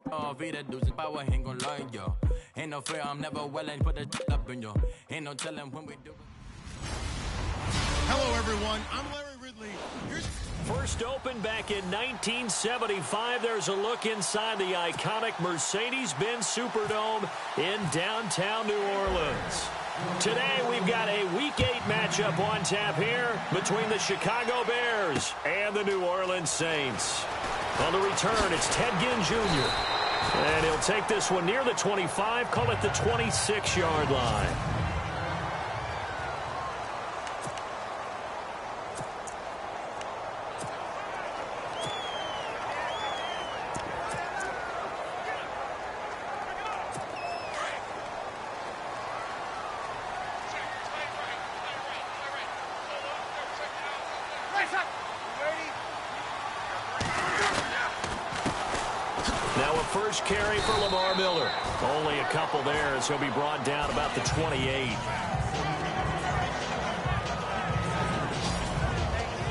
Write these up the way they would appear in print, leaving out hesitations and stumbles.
Power ain't gon' lie, yo. Ain't no fear, I'm never willing, put the up in you. Ain't no telling when we do it. Hello, everyone. I'm Larry Ridley. First opened back in 1975. There's a look inside the iconic Mercedes-Benz Superdome in downtown New Orleans. Today, we've got a Week 8 matchup on tap here between the Chicago Bears and the New Orleans Saints. On the return, it's Ted Ginn Jr. And he'll take this one near the 25, call it the 26-yard line. Now a first carry for Lamar Miller. Only a couple there as he'll be brought down about the 28.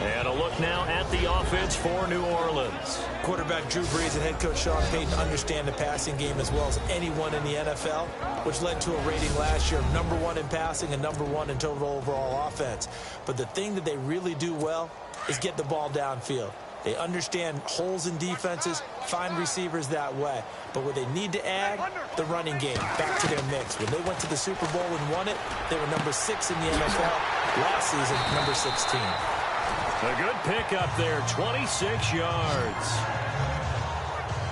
And a look now at the offense for New Orleans. Quarterback Drew Brees and head coach Sean Payton understand the passing game as well as anyone in the NFL, which led to a rating last year of #1 in passing and #1 in total overall offense. But the thing that they really do well is get the ball downfield. They understand holes in defenses, find receivers that way. But what they need to add, the running game, back to their mix. When they went to the Super Bowl and won it, they were #6 in the NFL. Last season, #16. A good pickup there, 26 yards.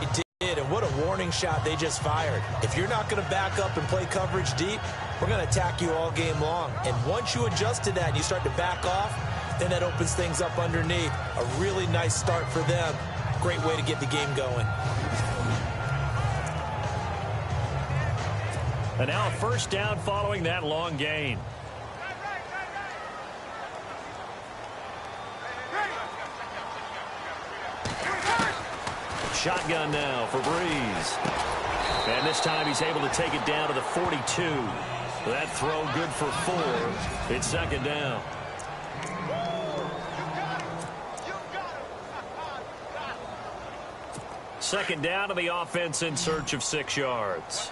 It did, and what a warning shot they just fired. If you're not going to back up and play coverage deep, we're going to attack you all game long. And once you adjust to that and you start to back off, then that opens things up underneath. A really nice start for them. Great way to get the game going. And now a first down following that long gain. Shotgun now for Brees. And this time he's able to take it down to the 42. That throw good for 4. It's second down. Second down to the offense in search of 6 yards.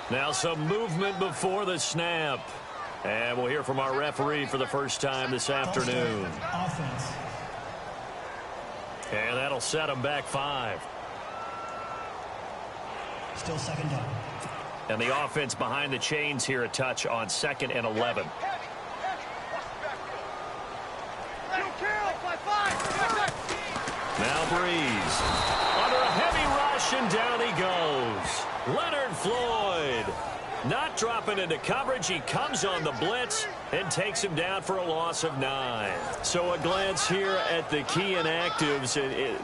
Now some movement before the snap. And we'll hear from our referee for the first time this afternoon. And that'll set them back 5. Still second down. And the offense behind the chains here a touch on 2nd and 11. Now Brees. Under a heavy rush, and down he goes. Leonard Floyd. Not dropping into coverage. He comes on the blitz and takes him down for a loss of 9. So a glance here at the key inactives.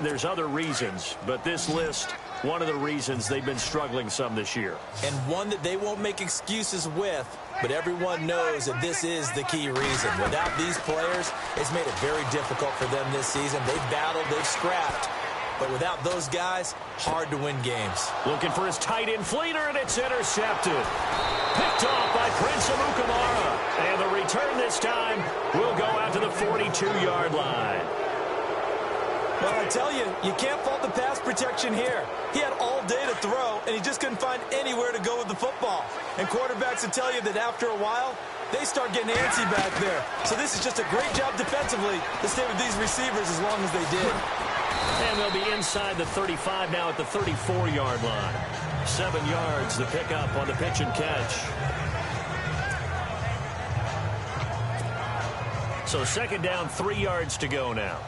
There's other reasons, but this list, one of the reasons they've been struggling some this year. And one that they won't make excuses with, but everyone knows that this is the key reason. Without these players, it's made it very difficult for them this season. They've battled, they've scrapped. But without those guys, hard to win games. Looking for his tight end Fleeter, and it's intercepted. Picked off by Prince Amukamara. And the return this time will go out to the 42-yard line. Well, I tell you, you can't fault the pass protection here. He had all day to throw, and he just couldn't find anywhere to go with the football. And quarterbacks will tell you that after a while, they start getting antsy back there. So this is just a great job defensively to stay with these receivers as long as they did. And they'll be inside the 35 now at the 34-yard line. 7 yards to pick up on the pitch and catch. So second down, 3 yards to go now.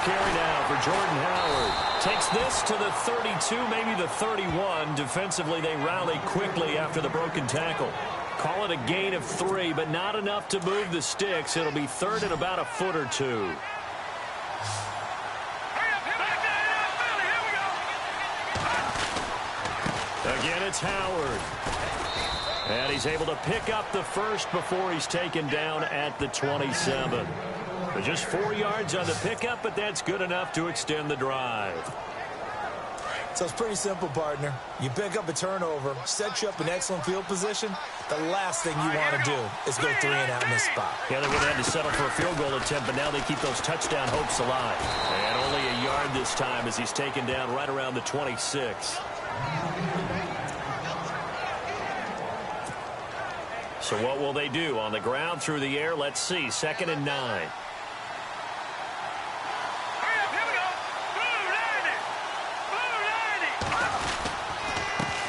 Carry now for Jordan Howard. Takes this to the 32, maybe the 31. Defensively, they rally quickly after the broken tackle. Call it a gain of 3, but not enough to move the sticks. It'll be 3rd and about a foot or 2. Again, it's Howard. And he's able to pick up the first before he's taken down at the 27. But just 4 yards on the pickup, but that's good enough to extend the drive. So it's pretty simple, partner. You pick up a turnover, set you up in excellent field position. The last thing you want to do is go 3 and out in this spot. Yeah, they would have had to settle for a field goal attempt, but now they keep those touchdown hopes alive. And only a yard this time as he's taken down right around the 26. So what will they do? On the ground, through the air, let's see. 2nd and 9.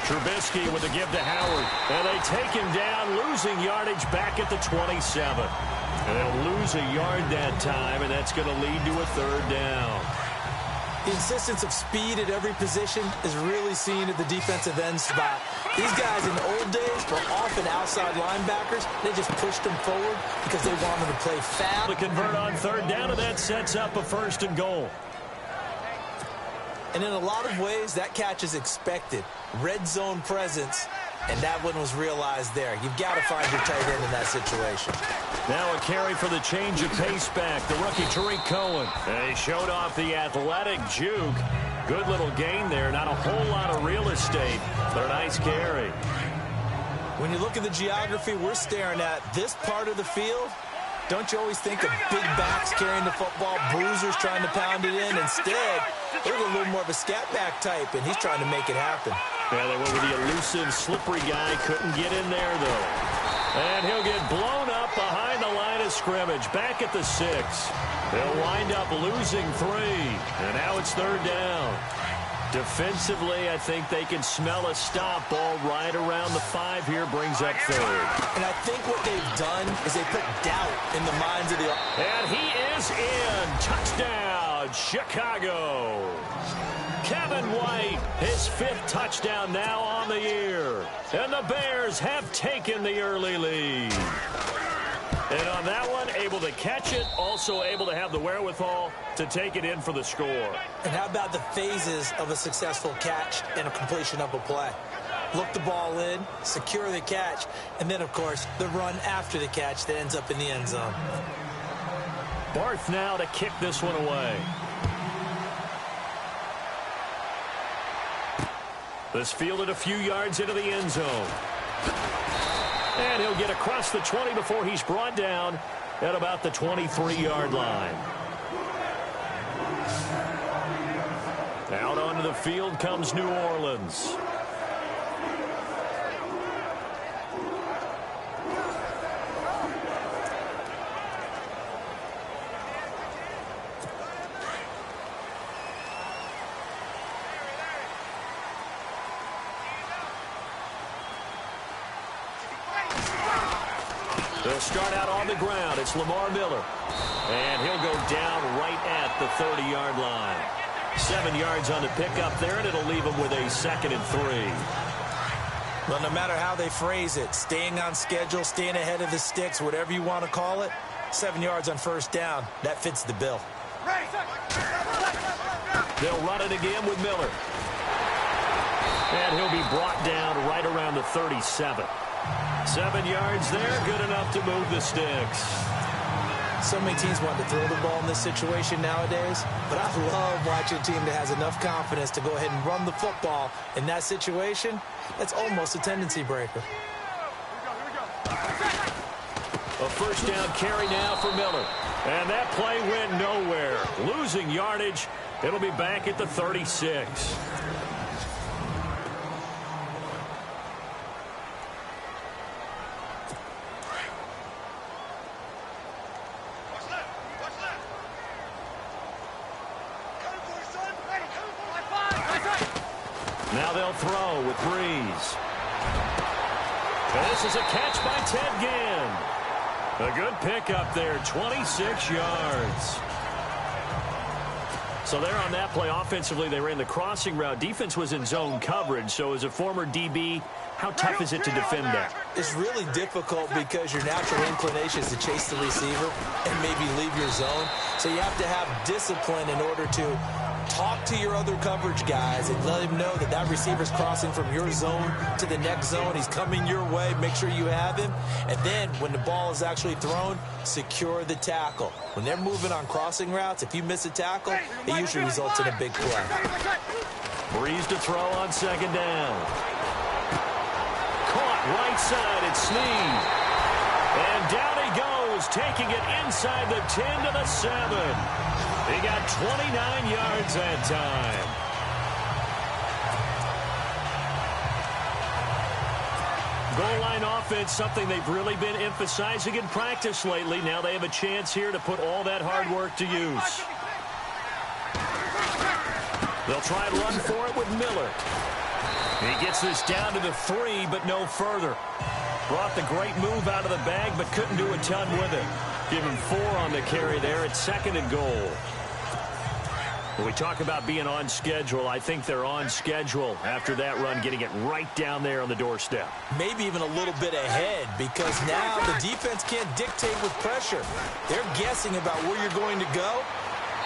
Trubisky with the give to Howard. And they take him down, losing yardage back at the 27. And they'll lose a yard that time, and that's going to lead to a 3rd down. The insistence of speed at every position is really seen at the defensive end spot. These guys in the old days were often outside linebackers. They just pushed them forward because they wanted to play fast. To convert on 3rd down, and that sets up a 1st and goal. And in a lot of ways, that catch is expected. Red zone presence, and that one was realized there. You've got to find your tight end in that situation. Now a carry for the change of pace back, the rookie Tariq Cohen. And he showed off the athletic juke. Good little gain there, not a whole lot of real estate, but a nice carry. When you look at the geography we're staring at, this part of the field, don't you always think of big backs carrying the football, bruisers trying to pound it in? Instead, they're a little more of a scat back type, and he's trying to make it happen. Yeah, they went with the elusive, slippery guy. Couldn't get in there, though. And he'll get blown up behind the line of scrimmage. Back at the 6. They'll wind up losing 3. And now it's 3rd down. Defensively, I think they can smell a stop ball right around the 5 here. Brings up 3rd. And I think what they've done is they put doubt in the minds of the... And he is in. Touchdown, Chicago. Kevin White, his 5th touchdown now on the year. And the Bears have taken the early lead. And on that one, able to catch it, also able to have the wherewithal to take it in for the score. And how about the phases of a successful catch and a completion of a play? Look the ball in, secure the catch, and then, of course, the run after the catch that ends up in the end zone. Barth now to kick this one away. This fielded a few yards into the end zone. And he'll get across the 20 before he's brought down at about the 23-yard line. Out onto the field comes New Orleans. They'll start out on the ground. It's Lamar Miller. And he'll go down right at the 30-yard line. 7 yards on the pickup there, and it'll leave him with a 2nd and 3. Well, no matter how they phrase it, staying on schedule, staying ahead of the sticks, whatever you want to call it, 7 yards on 1st down, that fits the bill. They'll run it again with Miller. And he'll be brought down right around the 37. 7 yards there, good enough to move the sticks. So many teams want to throw the ball in this situation nowadays, but I love watching a team that has enough confidence to go ahead and run the football in that situation. That's almost a tendency breaker. A 1st down carry now for Miller. And that play went nowhere. Losing yardage. It'll be back at the 36. Now they'll throw with Breeze. And this is a catch by Ted Ginn. A good pickup there, 26 yards. So there on that play, offensively, they ran the crossing route. Defense was in zone coverage, so as a former DB, how tough is it to defend that? It's really difficult because your natural inclination is to chase the receiver and maybe leave your zone. So you have to have discipline in order to talk to your other coverage guys and let him know that that receiver's crossing from your zone to the next zone. He's coming your way. Make sure you have him. And then when the ball is actually thrown, secure the tackle. When they're moving on crossing routes, if you miss a tackle, it usually results in a big play. Breeze to throw on second down. Caught right side. It's Snead. And down he goes, taking it inside the 10 to the 7. He got 29 yards that time. Goal line offense, something they've really been emphasizing in practice lately. Now they have a chance here to put all that hard work to use. They'll try and run for it with Miller. He gets this down to the 3, but no further. Brought the great move out of the bag, but couldn't do a ton with it. Give him 4 on the carry there at 2nd and goal. When we talk about being on schedule, I think they're on schedule after that run, getting it right down there on the doorstep. Maybe even a little bit ahead, because now the defense can't dictate with pressure. They're guessing about where you're going to go.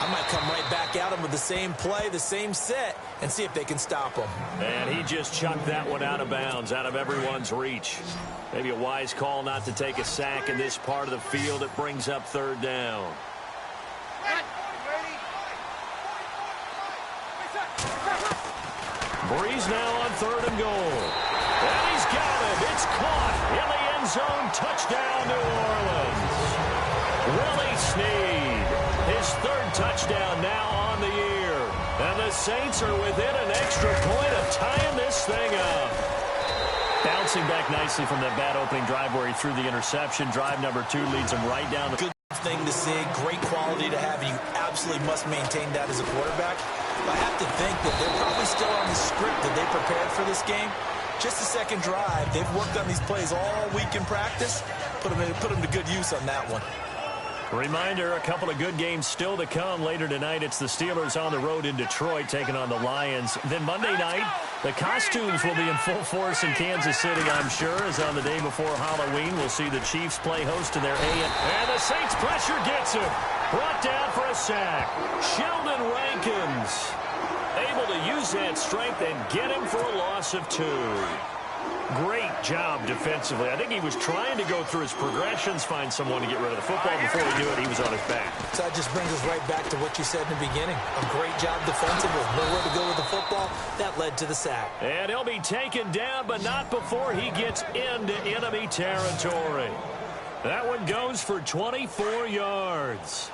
I might come right back at them with the same play, the same set, and see if they can stop them. And he just chucked that one out of bounds, out of everyone's reach. Maybe a wise call not to take a sack in this part of the field. It brings up 3rd down. Breeze now on 3rd and goal. And he's got it. It's caught in the end zone. Touchdown, New Orleans. Willie Snead, his 3rd touchdown now on the year. And the Saints are within an extra point of tying this thing up. Bouncing back nicely from that bad opening drive where he threw the interception. Drive number 2 leads him right down the... Good thing to see, great quality to have. You absolutely must maintain that as a quarterback. But I have to think that they're probably still on the script that they prepared for this game. Just the 2nd drive. They've worked on these plays all week in practice. Put them to good use on that one. Reminder, a couple of good games still to come later tonight. It's the Steelers on the road in Detroit taking on the Lions. Then Monday night, the costumes will be in full force in Kansas City, I'm sure, as on the day before Halloween, we'll see the Chiefs play host to their AM. And the Saints pressure gets him. Brought down for a sack. Sheldon Rankins able to use that strength and get him for a loss of 2. Great job defensively. I think he was trying to go through his progressions, find someone to get rid of the football. Before he knew it, he was on his back. So that just brings us right back to what you said in the beginning. A great job defensively. Nowhere to go with the football. That led to the sack. And he'll be taken down, but not before he gets into enemy territory. That one goes for 24 yards.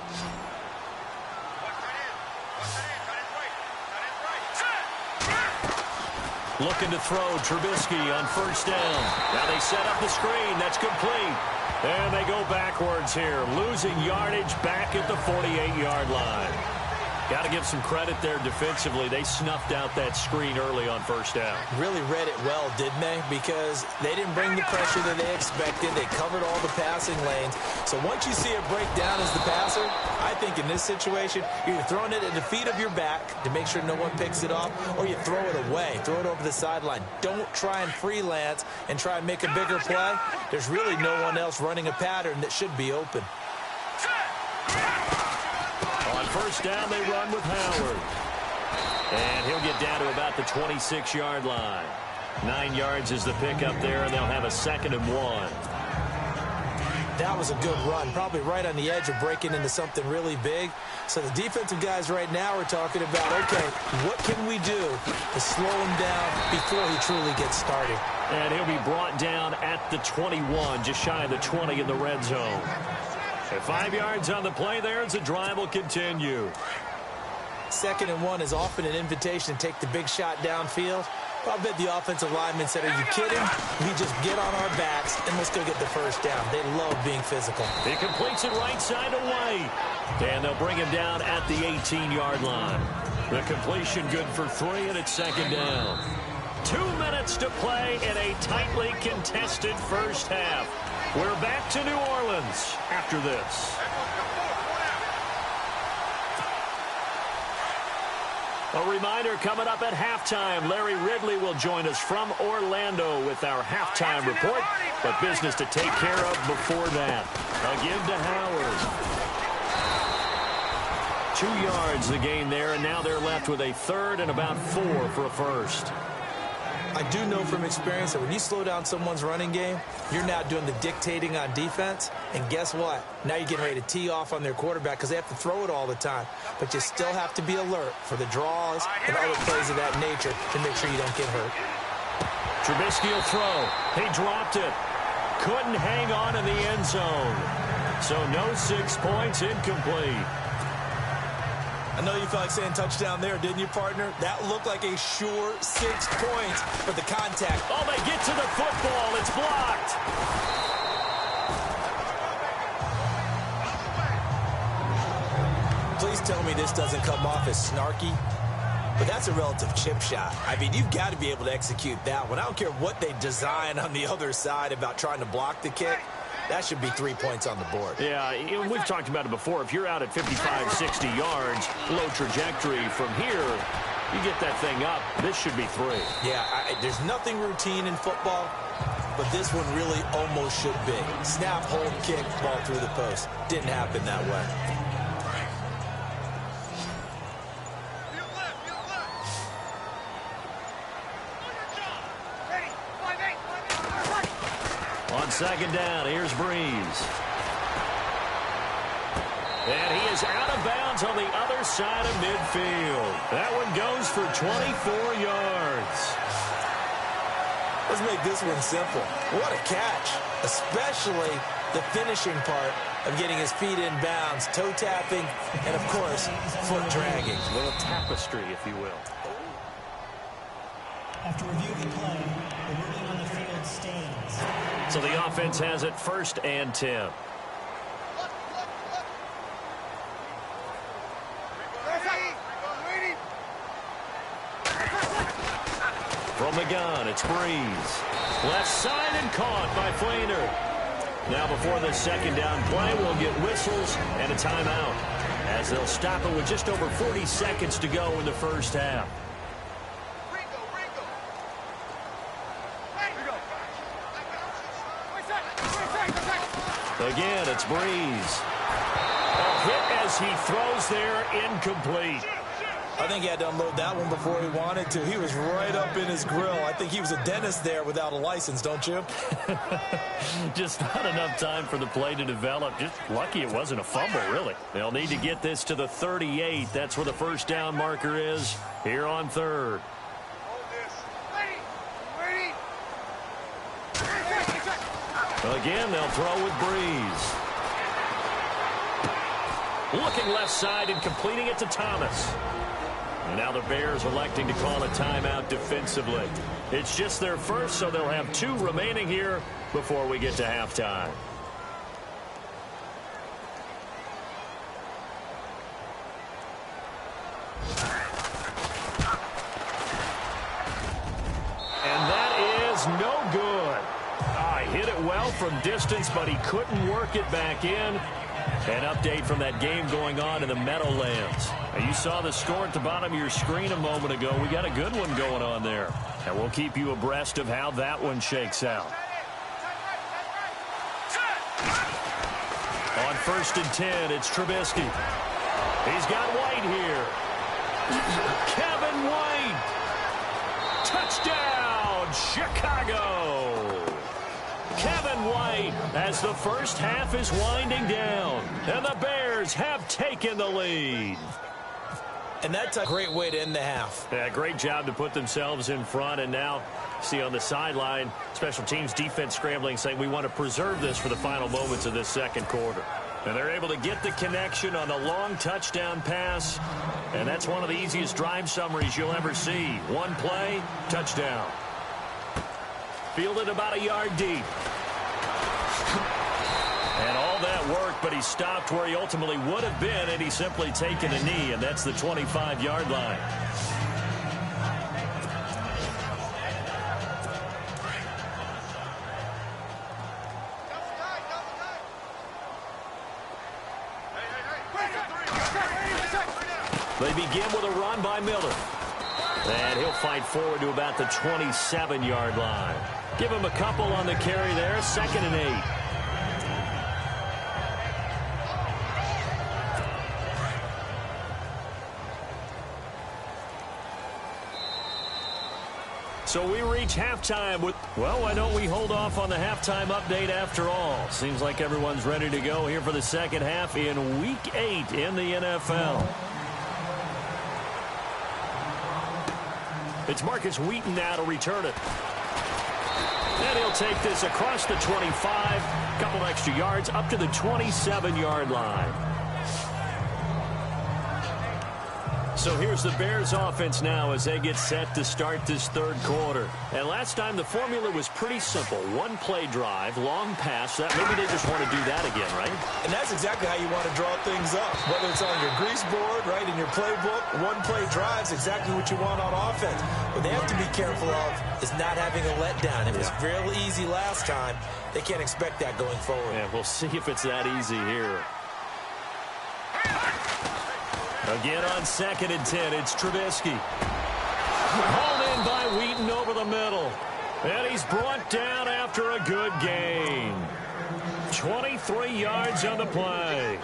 Looking to throw, Trubisky on 1st down. Now they set up the screen. That's complete. And they go backwards here, losing yardage back at the 48-yard line. Got to give some credit there defensively. They snuffed out that screen early on 1st down. Really read it well, didn't they? Because they didn't bring the pressure that they expected. They covered all the passing lanes. So once you see it break down as the passer, I think in this situation, you're throwing it at the feet of your back to make sure no one picks it off, or you throw it away, throw it over the sideline. Don't try and freelance and try and make a bigger play. There's really no one else running a pattern that should be open. On 1st down, they run with Howard. And he'll get down to about the 26-yard line. 9 yards is the pickup there, and they'll have a 2nd and 1. That was a good run, probably right on the edge of breaking into something really big. So the defensive guys right now are talking about, okay, what can we do to slow him down before he truly gets started? And he'll be brought down at the 21, just shy of the 20 in the red zone. At 5 yards on the play there as the drive will continue. 2nd and 1 is often an invitation to take the big shot downfield. I bet the offensive lineman said, are you kidding? We just get on our backs and let's go get the 1st down. They love being physical. He completes it right side to White. And they'll bring him down at the 18-yard line. The completion good for 3, and it's 2nd down. 2 minutes to play in a tightly contested 1st half. We're back to New Orleans after this. A reminder coming up at halftime. Larry Ridley will join us from Orlando with our halftime report. But business to take care of before that. Again to Howard. 2 yards the gain there, and now they're left with a third and about 4 for a first. I do know from experience that when you slow down someone's running game, you're now doing the dictating on defense. And guess what? Now you're getting ready to tee off on their quarterback because they have to throw it all the time. But you still have to be alert for the draws and other plays of that nature to make sure you don't get hurt. Trubisky will throw. He dropped it. Couldn't hang on in the end zone. So no 6 points, incomplete. I know you felt like saying touchdown there, didn't you, partner? That looked like a sure 6 points, but the contact. Oh, they get to the football. It's blocked. Please tell me this doesn't come off as snarky, but that's a relative chip shot. I mean, you've got to be able to execute that one. I don't care what they design on the other side about trying to block the kick. That should be 3 points on the board. Yeah, we've talked about it before. If you're out at 55, 60 yards, low trajectory from here, you get that thing up. This should be 3. Yeah, there's nothing routine in football, but this one really almost should be. Snap, hold, kick, ball through the post. Didn't happen that way. On second down, here's Breeze. And he is out of bounds on the other side of midfield. That one goes for 24 yards. Let's make this one simple. What a catch, especially the finishing part of getting his feet in bounds, toe tapping, and, of course, foot dragging. A little tapestry, if you will. After review of the play, the ruling on the field stands. So the offense has it 1st and 10. From the gun, it's Breeze. Left side and caught by Flainer. Now before the second down play, we'll get whistles and a timeout, as they'll stop it with just over 40 seconds to go in the first half. Again, it's Breeze. A hit as he throws there, incomplete. I think he had to unload that one before he wanted to. He was right up in his grill. I think he was a dentist there without a license, don't you? Just not enough time for the play to develop. Just lucky it wasn't a fumble, really. They'll need to get this to the 38. That's where the first down marker is here on 3rd. Again, they'll throw with Breeze. Looking left side and completing it to Thomas. And now the Bears electing to call a timeout defensively. It's just their first, so they'll have 2 remaining here before we get to halftime. And that is no good. Hit it well from distance, but he couldn't work it back in. An update from that game going on in the Meadowlands. Now, you saw the score at the bottom of your screen a moment ago. We got a good one going on there. And we'll keep you abreast of how that one shakes out. On 1st and 10, it's Trubisky. He's got White here. Kevin White. Touchdown, Chicago. Kevin White as the first half is winding down. And the Bears have taken the lead. And that's a great way to end the half. Yeah, great job to put themselves in front. And now, see on the sideline, special teams defense scrambling, saying we want to preserve this for the final moments of this second quarter. And they're able to get the connection on the long touchdown pass. And that's one of the easiest drive summaries you'll ever see. One play, touchdown. Fielded about a yard deep. And all that work, but he stopped where he ultimately would have been had he simply taken a knee, and that's the 25-yard line. They begin with a run by Miller. And he'll fight forward to about the 27-yard line. Give him a couple on the carry there, 2nd and 8. So we reach halftime with, well, why don't we hold off on the halftime update after all? Seems like everyone's ready to go here for the second half in Week 8 in the NFL. It's Marcus Wheaton now to return it. And he'll take this across the 25, couple extra yards up to the 27-yard line. So here's the Bears offense now as they get set to start this third quarter. And last time the formula was pretty simple. One play drive, long pass. That maybe they just want to do that again, right? And that's exactly how you want to draw things up. Whether it's on your grease board, right, in your playbook, one play drive is exactly what you want on offense. What they have to be careful of is not having a letdown. It was real easy last time. They can't expect that going forward. Yeah, we'll see if it's that easy here. Again on 2nd and 10, it's Trubisky. Hauled in by Wheaton over the middle. And he's brought down after a good gain. 23 yards on the play.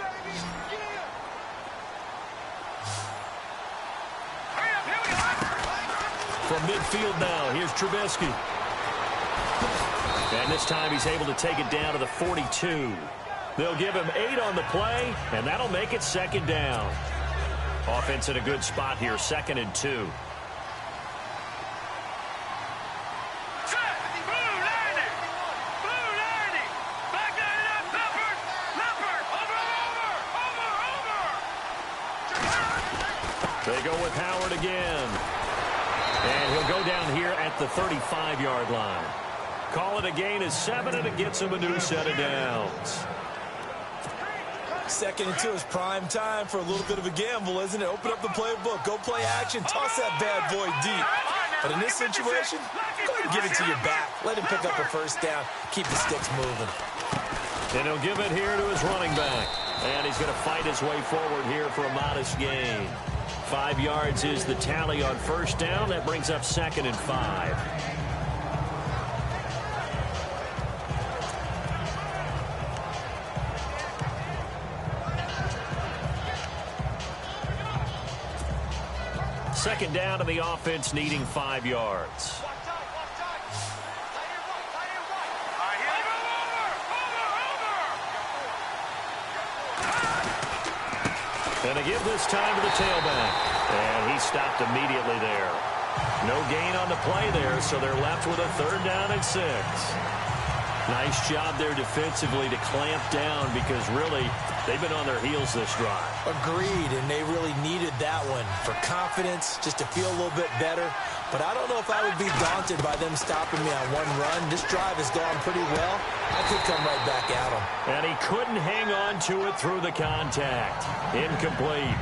From midfield now, here's Trubisky. And this time he's able to take it down to the 42. They'll give him 8 on the play, and that'll make it second down. Offense in a good spot here, 2nd and 2. They go with Howard again. And he'll go down here at the 35-yard line. Call it a gain of 7, and it gets him a new set of downs. 2nd and 2 is prime time for a little bit of a gamble, isn't it? Open up the playbook, go play action, toss that bad boy deep. But in this situation, go ahead and give it to your back. Let him pick up a first down, keep the sticks moving. And he'll give it here to his running back. And he's going to fight his way forward here for a modest gain. 5 yards is the tally on first down. That brings up 2nd and 5. Second down to the offense, needing 5 yards. And a give this time to the tailback. And he stopped immediately there. No gain on the play there, so they're left with a 3rd down and 6. Nice job there defensively to clamp down because really they've been on their heels this drive. Agreed, and they really needed that one for confidence, just to feel a little bit better. But I don't know if I would be daunted by them stopping me on one run. This drive has gone pretty well. I could come right back at them. And he couldn't hang on to it through the contact. Incomplete.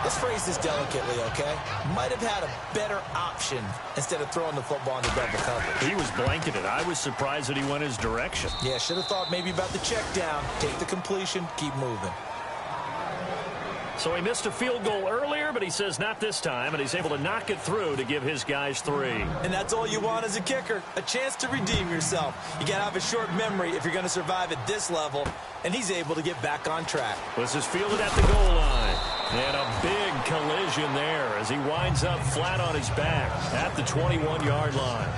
Let's phrase this delicately, okay? Might have had a better option instead of throwing the football into double coverage. He was blanketed. I was surprised that he went his direction. Yeah, should have thought maybe about the check down. Take the completion, keep moving. So he missed a field goal earlier, but he says not this time, and he's able to knock it through to give his guys 3. And that's all you want as a kicker, a chance to redeem yourself. You got to have a short memory if you're going to survive at this level, and he's able to get back on track. This is fielded at the goal line. And a big collision there as he winds up flat on his back at the 21-yard line.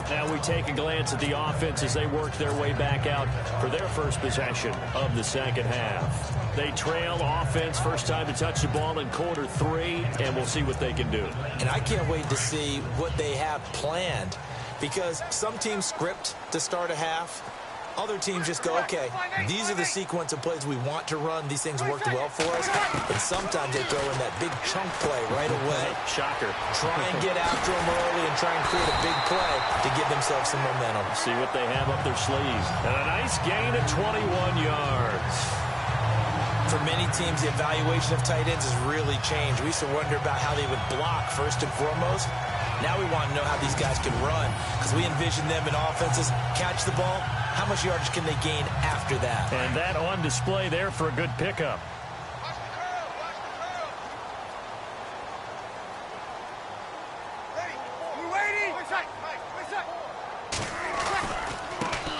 Now we take a glance at the offense as they work their way back out for their first possession of the second half. They trail offense, first time to touch the ball in quarter 3, and we'll see what they can do. And I can't wait to see what they have planned, because some teams script to start a half. Other teams just go, okay, these are the sequence of plays we want to run. These things worked well for us. And sometimes they throw in that big chunk play right away. Shocker. Try and get after them early and try and create a big play to give themselves some momentum. See what they have up their sleeves. And a nice gain of 21 yards. For many teams, the evaluation of tight ends has really changed. We used to wonder about how they would block first and foremost. Now we want to know how these guys can run, because we envision them in offenses catch the ball. How much yardage can they gain after that? And that on display there for a good pickup.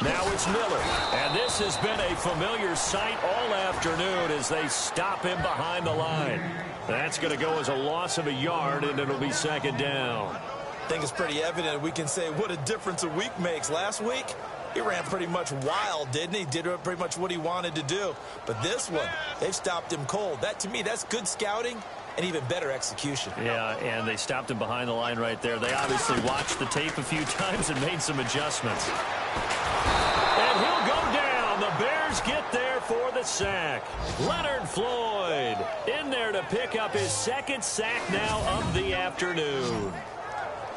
Now it's Miller. And this has been a familiar sight all afternoon as they stop him behind the line. That's going to go as a loss of a yard, and it'll be second down. I think it's pretty evident. We can say what a difference a week makes. Last week, he ran pretty much wild, didn't he? Did pretty much what he wanted to do. But this one, they've stopped him cold. That, to me, that's good scouting and even better execution. Yeah, and they stopped him behind the line right there. They obviously watched the tape a few times and made some adjustments. And he'll go down. The Bears get there for the sack. Leonard Floyd in there to pick up his second sack now of the afternoon.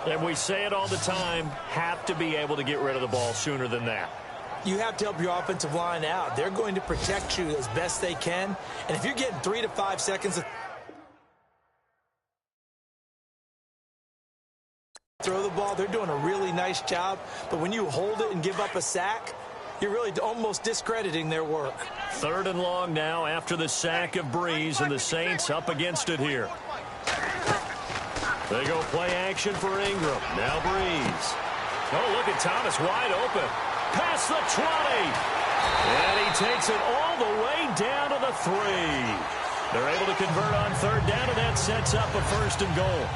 And we say it all the time, have to be able to get rid of the ball sooner than that. You have to help your offensive line out. They're going to protect you as best they can. And if you're getting 3 to 5 seconds of throw the ball, they're doing a really nice job. But when you hold it and give up a sack, you're really almost discrediting their work. 3rd and long now after the sack of Breeze, and the Saints up against it here. They go play action for Ingram. Now Breeze. Oh, look at Thomas wide open. Past the 20. And he takes it all the way down to the 3. They're able to convert on 3rd down, and that sets up a 1st and goal.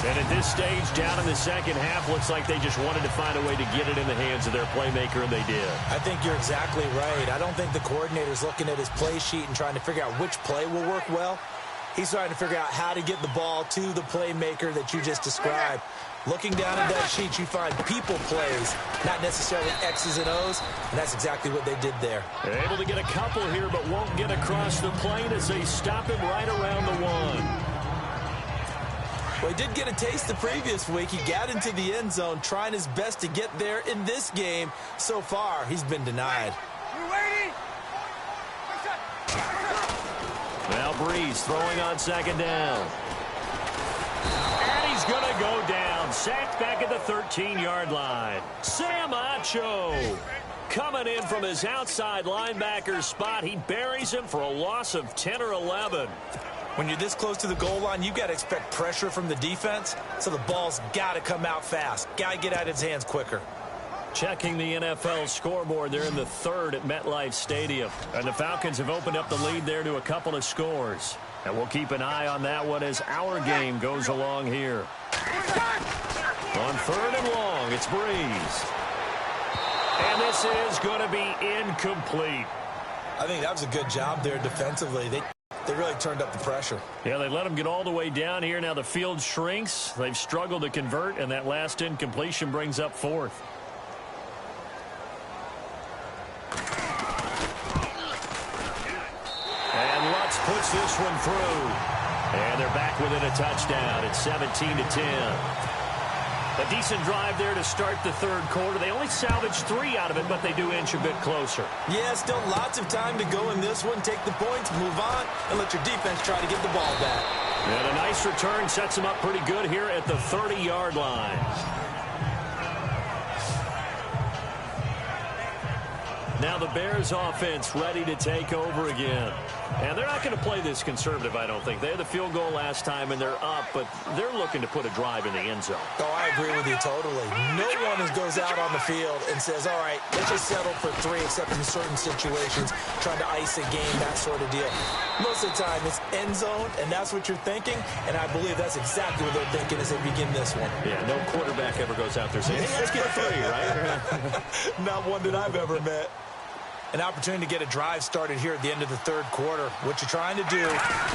And at this stage, down in the second half, looks like they just wanted to find a way to get it in the hands of their playmaker, and they did. I think you're exactly right. I don't think the coordinator's looking at his play sheet and trying to figure out which play will work well. He's trying to figure out how to get the ball to the playmaker that you just described. Looking down at that sheet, you find people plays, not necessarily X's and O's, and that's exactly what they did there. They're able to get a couple here, but won't get across the plane as they stop him right around the 1. Well, he did get a taste the previous week. He got into the end zone, trying his best to get there in this game. So far, he's been denied. Now Breeze throwing on 2nd down. And he's going to go down. Sacked back at the 13-yard line. Sam Acho coming in from his outside linebacker spot. He buries him for a loss of 10 or 11. When you're this close to the goal line, you've got to expect pressure from the defense, so the ball's got to come out fast. Got to get out of his hands quicker. Checking the NFL scoreboard, they're in the 3rd at MetLife Stadium. And the Falcons have opened up the lead there to a couple of scores. And we'll keep an eye on that one as our game goes along here. On 3rd and long, it's Breeze. And this is going to be incomplete. I think that was a good job there defensively. They really turned up the pressure. Yeah, they let them get all the way down here. Now the field shrinks. They've struggled to convert, and that last incompletion brings up 4th. And Lutz puts this one through. And they're back within a touchdown. It's 17-10. A decent drive there to start the 3rd quarter. They only salvaged 3 out of it, but they do inch a bit closer. Yeah, still lots of time to go in this one. Take the points, move on, and let your defense try to get the ball back. And a nice return sets them up pretty good here at the 30-yard line. Now the Bears offense ready to take over again. And they're not going to play this conservative, I don't think. They had the field goal last time, and they're up, but they're looking to put a drive in the end zone. Oh, I agree with you totally. No one goes out on the field and says, all right, let's just settle for 3, except in certain situations, trying to ice a game, that sort of deal. Most of the time, it's end zone, and that's what you're thinking, and I believe that's exactly what they're thinking as they begin this one. Yeah, no quarterback ever goes out there saying, hey, let's get 3, right? Not one that I've ever met. An opportunity to get a drive started here at the end of the 3rd quarter. What you're trying to do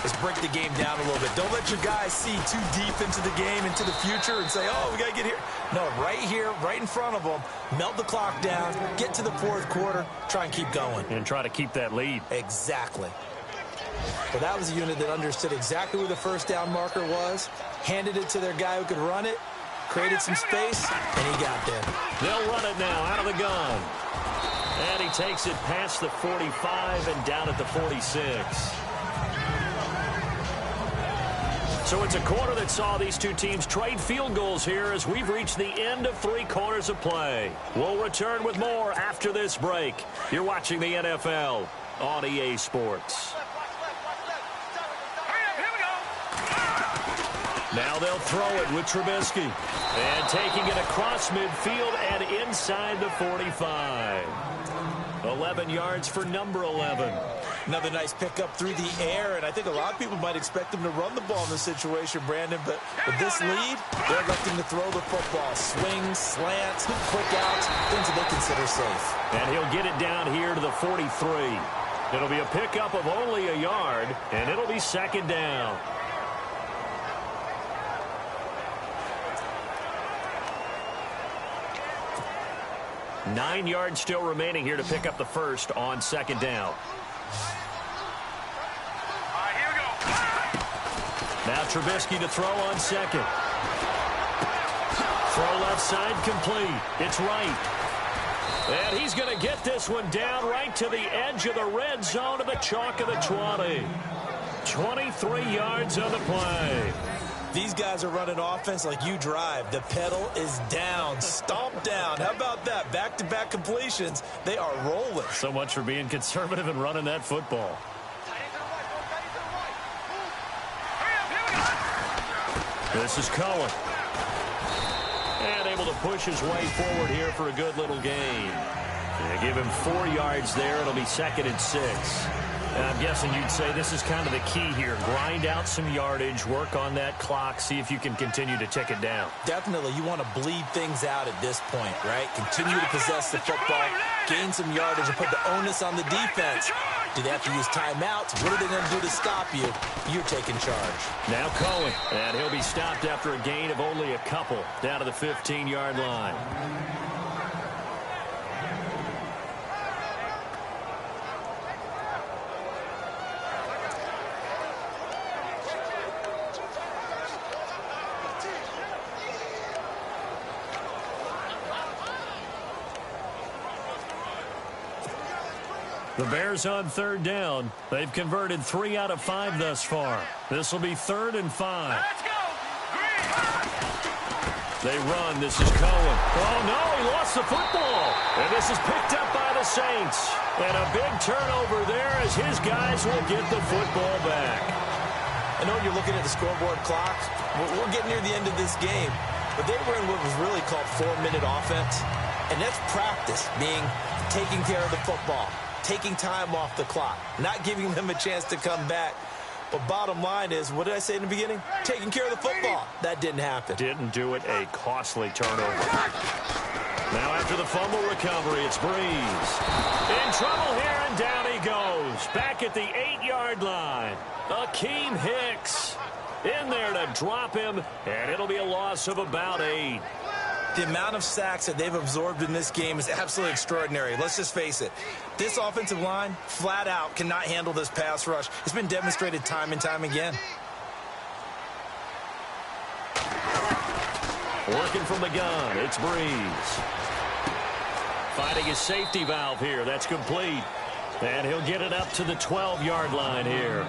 is break the game down a little bit. Don't let your guys see too deep into the game, into the future, and say, oh, we got to get here. No, right here, right in front of them, melt the clock down, get to the 4th quarter, try and keep going. And try to keep that lead. Exactly. But that was a unit that understood exactly where the 1st down marker was, handed it to their guy who could run it, created some space, and he got there. They'll run it now out of the gun. And he takes it past the 45 and down at the 46. So it's a quarter that saw these two teams trade field goals here as we've reached the end of 3 quarters of play. We'll return with more after this break. You're watching the NFL on EA Sports. Now they'll throw it with Trubisky. And taking it across midfield and inside the 45. 11 yards for number 11. Another nice pickup through the air, and I think a lot of people might expect him to run the ball in this situation, Brandon, but with this lead, they're electing to throw the football. Swings, slants, quick outs, things that they consider safe. And he'll get it down here to the 43. It'll be a pickup of only a yard, and it'll be second down. Nine yards still remaining here to pick up the first on second down. Now Trubisky to throw on second. Throw left side complete. It's right. And he's going to get this one down right to the edge of the red zone to the chalk of the 20. 23 yards on the play. These guys are running offense like you drive. The pedal is down, stomp down. How about that? Back-to-back completions. They are rolling. So much for being conservative and running that football. This is Cohen. And able to push his way forward here for a good little gain. They give him 4 yards there. It'll be second and 6. And I'm guessing you'd say this is kind of the key here. Grind out some yardage, work on that clock, see if you can continue to tick it down. Definitely. You want to bleed things out at this point, right? Continue to possess the football, gain some yardage, and put the onus on the defense. Do they have to use timeouts? What are they going to do to stop you? You're taking charge. Now Cohen, and he'll be stopped after a gain of only a couple down to the 15-yard line. The Bears on third down. They've converted 3 out of 5 thus far. This will be 3rd and 5. Let's go. They run. This is Cohen. Oh, no, he lost the football. And this is picked up by the Saints. And a big turnover there as his guys will get the football back. I know you're looking at the scoreboard clock. We're getting near the end of this game. But they were in what was really called 4-minute offense. And that's practice, being taking care of the football, taking time off the clock, not giving them a chance to come back. But bottom line is, what did I say in the beginning? Taking care of the football. That didn't happen. Didn't do it. A costly turnover. Now after the fumble recovery, it's Breeze. In trouble here, and down he goes. Back at the 8-yard line. Akeem Hicks in there to drop him, and it'll be a loss of about 8. The amount of sacks that they've absorbed in this game is absolutely extraordinary. Let's just face it. This offensive line, flat out, cannot handle this pass rush. It's been demonstrated time and time again. Working from the gun, it's Breeze. Finding his safety valve here. That's complete. And he'll get it up to the 12-yard line here.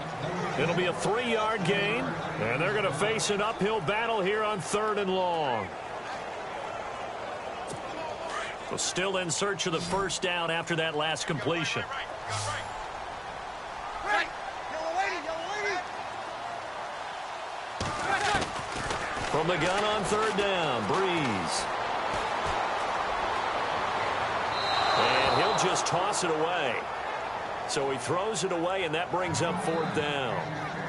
It'll be a 3-yard gain, and they're going to face an uphill battle here on 3rd and long. So still in search of the first down after that last completion. From the gun on 3rd down, Breeze. And he'll just toss it away. So he throws it away, and that brings up 4th down.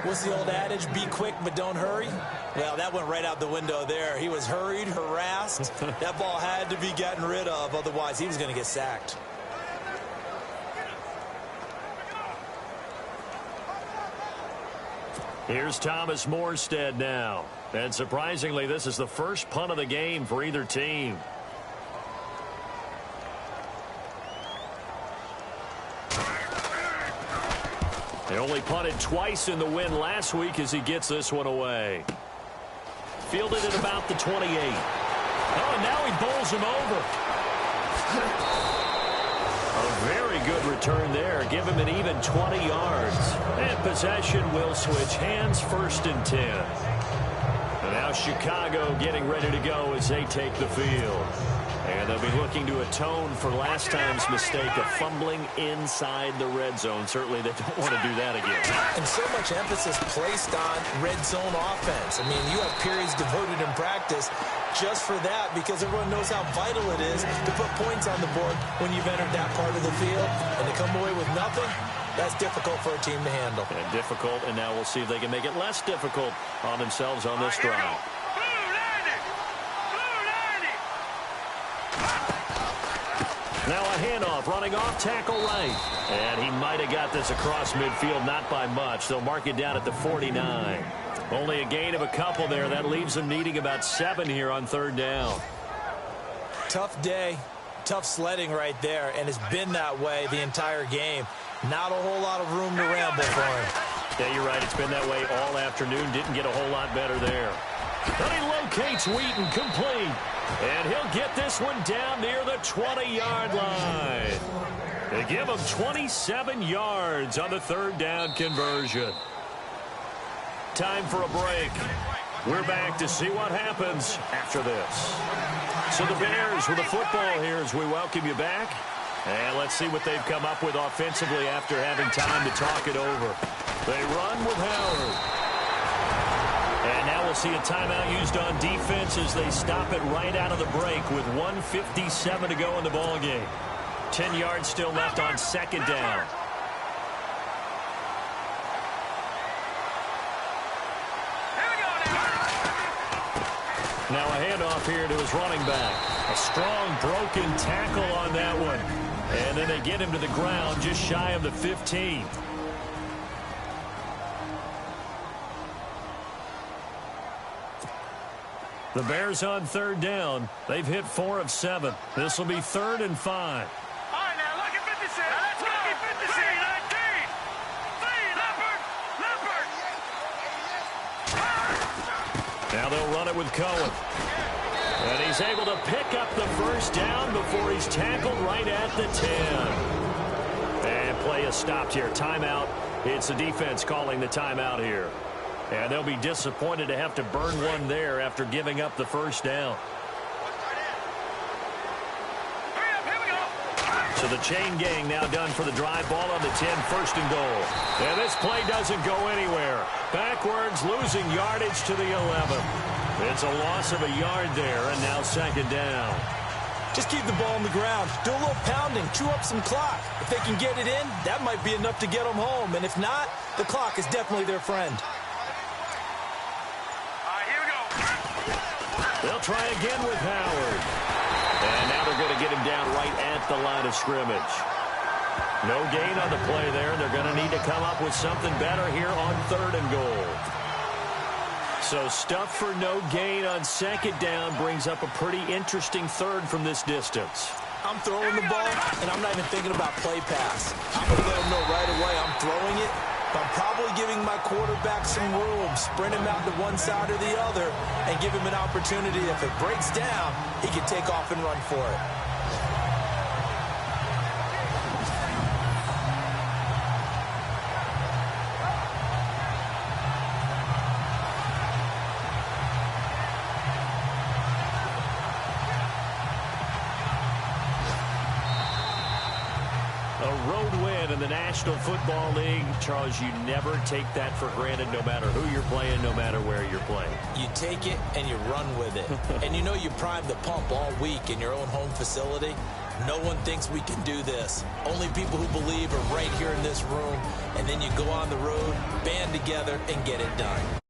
What's the old adage? Be quick, but don't hurry. Well, that went right out the window there. He was hurried, harassed. That ball had to be gotten rid of, otherwise he was going to get sacked. Here's Thomas Morstead now. And surprisingly, this is the first punt of the game for either team. They only punted twice in the win last week as he gets this one away. Fielded at about the 28. Oh, and now he bowls him over. A very good return there. Give him an even 20 yards. And possession will switch hands, 1st and 10. And now Chicago getting ready to go as they take the field. And And they'll be looking to atone for last time's mistake of fumbling inside the red zone. Certainly they don't want to do that again. And so much emphasis placed on red zone offense. I mean, you have periods devoted in practice just for that because everyone knows how vital it is to put points on the board when you've entered that part of the field. And to come away with nothing, that's difficult for a team to handle. And difficult, and now we'll see if they can make it less difficult on themselves on this drive. Now a handoff, running off tackle right. And he might have got this across midfield, not by much. They'll mark it down at the 49. Only a gain of a couple there. That leaves them needing about 7 here on third down. Tough day, tough sledding right there, and it's been that way the entire game. Not a whole lot of room to ramble for him. Yeah, you're right. It's been that way all afternoon. Didn't get a whole lot better there. But he locates Wheaton, complete. And he'll get this one down near the 20-yard line. They give him 27 yards on the third down conversion. Time for a break. We're back to see what happens after this. So the Bears with the football here as we welcome you back. And let's see what they've come up with offensively after having time to talk it over. They run with Howard. And now we'll see a timeout used on defense as they stop it right out of the break with 1:57 to go in the ballgame. 10 yards still left on second down. Now a handoff here to his running back. A strong broken tackle on that one. And then they get him to the ground just shy of the 15. The Bears on third down. They've hit 4 of 7. This will be 3rd and 5. All right, now look at 56. Let's go. 56. 19. Now they'll run it with Cohen. And he's able to pick up the first down before he's tackled right at the 10. And play is stopped here. Timeout. It's the defense calling the timeout here. And they'll be disappointed to have to burn one there after giving up the first down. So the chain gang now done for the drive. Ball on the 10, 1st and goal. And this play doesn't go anywhere. Backwards, losing yardage to the 11. It's a loss of a yard there, and now 2nd down. Just keep the ball on the ground. Do a little pounding. Chew up some clock. If they can get it in, that might be enough to get them home. And if not, the clock is definitely their friend. They'll try again with Howard. And now they're going to get him down right at the line of scrimmage. No gain on the play there. They're going to need to come up with something better here on 3rd and goal. So stuff for no gain on 2nd down brings up a pretty interesting 3rd from this distance. I'm throwing the ball, and I'm not even thinking about play pass. I'm going to let them know right away I'm throwing it. But I'm probably giving my quarterback some room, sprint him out to one side or the other, and give him an opportunity. If it breaks down, he can take off and run for it. In the National Football League, Charles, you never take that for granted no matter who you're playing, no matter where you're playing. You take it and you run with it. And you know you primed the pump all week in your own home facility. No one thinks we can do this. Only people who believe are right here in this room. And then you go on the road, band together, and get it done.